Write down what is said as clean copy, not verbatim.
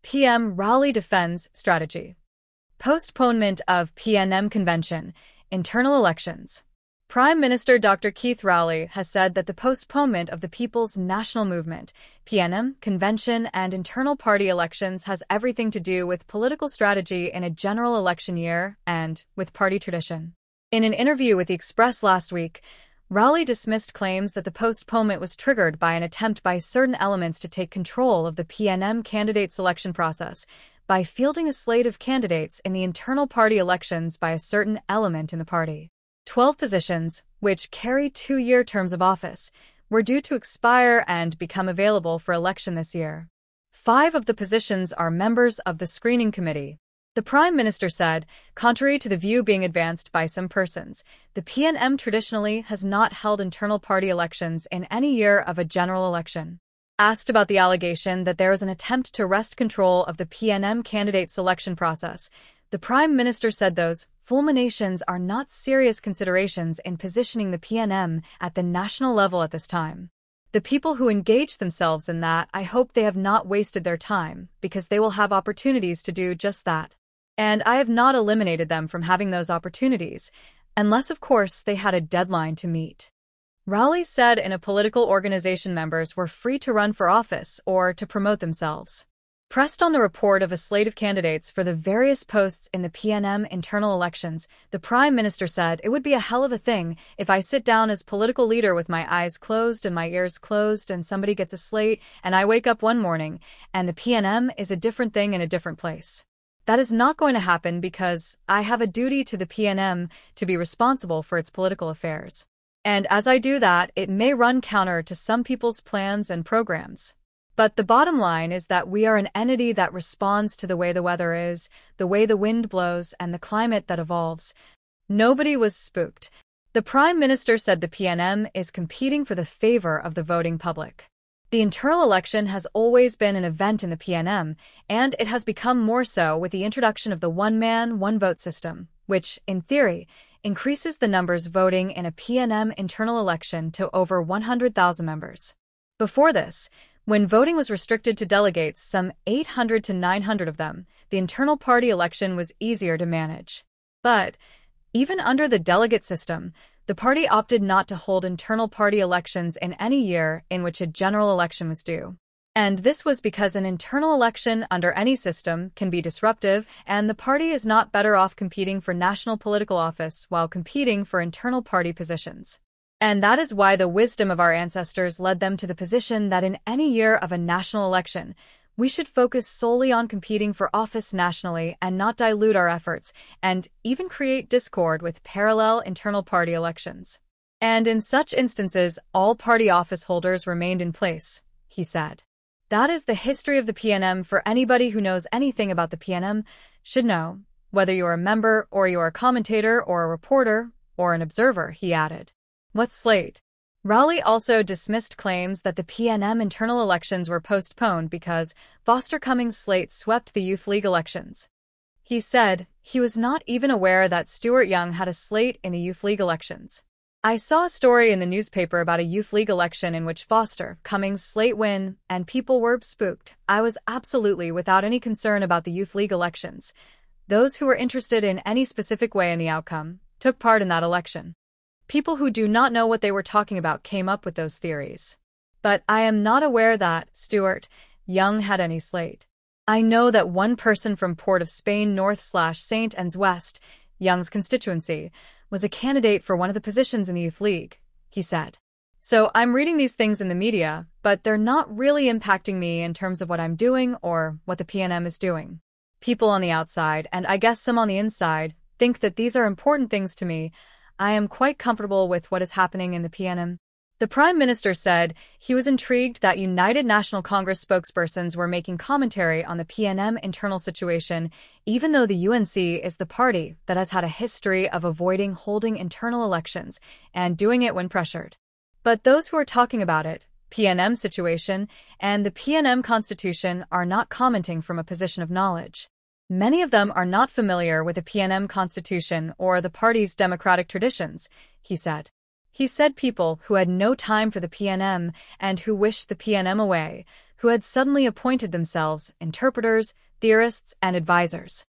PM Rowley defends strategy. Postponement of PNM convention, internal elections. Prime Minister Dr. Keith Rowley has said that the postponement of the People's National Movement, PNM, convention and internal party elections has everything to do with political strategy in a general election year and with party tradition. In an interview with The Express last week, Rowley dismissed claims that the postponement was triggered by an attempt by certain elements to take control of the PNM candidate selection process by fielding a slate of candidates in the internal party elections by a certain element in the party. 12 positions, which carry 2-year terms of office, were due to expire and become available for election this year. 5 of the positions are members of the screening committee. The Prime Minister said, contrary to the view being advanced by some persons, the PNM traditionally has not held internal party elections in any year of a general election. Asked about the allegation that there is an attempt to wrest control of the PNM candidate selection process, the Prime Minister said those fulminations are not serious considerations in positioning the PNM at the national level at this time. The people who engage themselves in that, I hope they have not wasted their time, because they will have opportunities to do just that. And I have not eliminated them from having those opportunities, unless of course they had a deadline to meet. Rowley said in a political organization members were free to run for office or to promote themselves. Pressed on the report of a slate of candidates for the various posts in the PNM internal elections, the Prime Minister said, "It would be a hell of a thing if I sit down as political leader with my eyes closed and my ears closed and somebody gets a slate and I wake up one morning and the PNM is a different thing in a different place. That is not going to happen because I have a duty to the PNM to be responsible for its political affairs. And as I do that, it may run counter to some people's plans and programs. But the bottom line is that we are an entity that responds to the way the weather is, the way the wind blows, and the climate that evolves." Nobody was spooked. The Prime Minister said the PNM is competing for the favor of the voting public. The internal election has always been an event in the PNM, and it has become more so with the introduction of the one-man, one-vote system, which, in theory, increases the numbers voting in a PNM internal election to over 100,000 members. Before this, when voting was restricted to delegates, some 800 to 900 of them, the internal party election was easier to manage. But even under the delegate system, the party opted not to hold internal party elections in any year in which a general election was due. And this was because an internal election under any system can be disruptive, and the party is not better off competing for national political office while competing for internal party positions. And that is why the wisdom of our ancestors led them to the position that in any year of a national election, we should focus solely on competing for office nationally and not dilute our efforts, and even create discord with parallel internal party elections. And in such instances, all party office holders remained in place, he said. That is the history of the PNM. For anybody who knows anything about the PNM should know, whether you are a member or you are a commentator or a reporter or an observer, he added. What slate? Rowley also dismissed claims that the PNM internal elections were postponed because Foster Cummings' slate swept the Youth League elections. He said he was not even aware that Stuart Young had a slate in the Youth League elections. I saw a story in the newspaper about a Youth League election in which Foster Cummings' slate win, and people were spooked. I was absolutely without any concern about the Youth League elections. Those who were interested in any specific way in the outcome took part in that election. People who do not know what they were talking about came up with those theories. But I am not aware that Stuart Young had any slate. I know that one person from Port of Spain North/St. Anne's West, Young's constituency, was a candidate for one of the positions in the Youth League, he said. So I'm reading these things in the media, but they're not really impacting me in terms of what I'm doing or what the PNM is doing. People on the outside, and I guess some on the inside, think that these are important things to me. I am quite comfortable with what is happening in the PNM. The Prime Minister said he was intrigued that United National Congress spokespersons were making commentary on the PNM internal situation, even though the UNC is the party that has had a history of avoiding holding internal elections and doing it when pressured. But those who are talking about it, PNM situation, and the PNM Constitution are not commenting from a position of knowledge. Many of them are not familiar with the PNM Constitution or the party's democratic traditions, he said. He said people who had no time for the PNM and who wished the PNM away, who had suddenly appointed themselves interpreters, theorists, and advisors.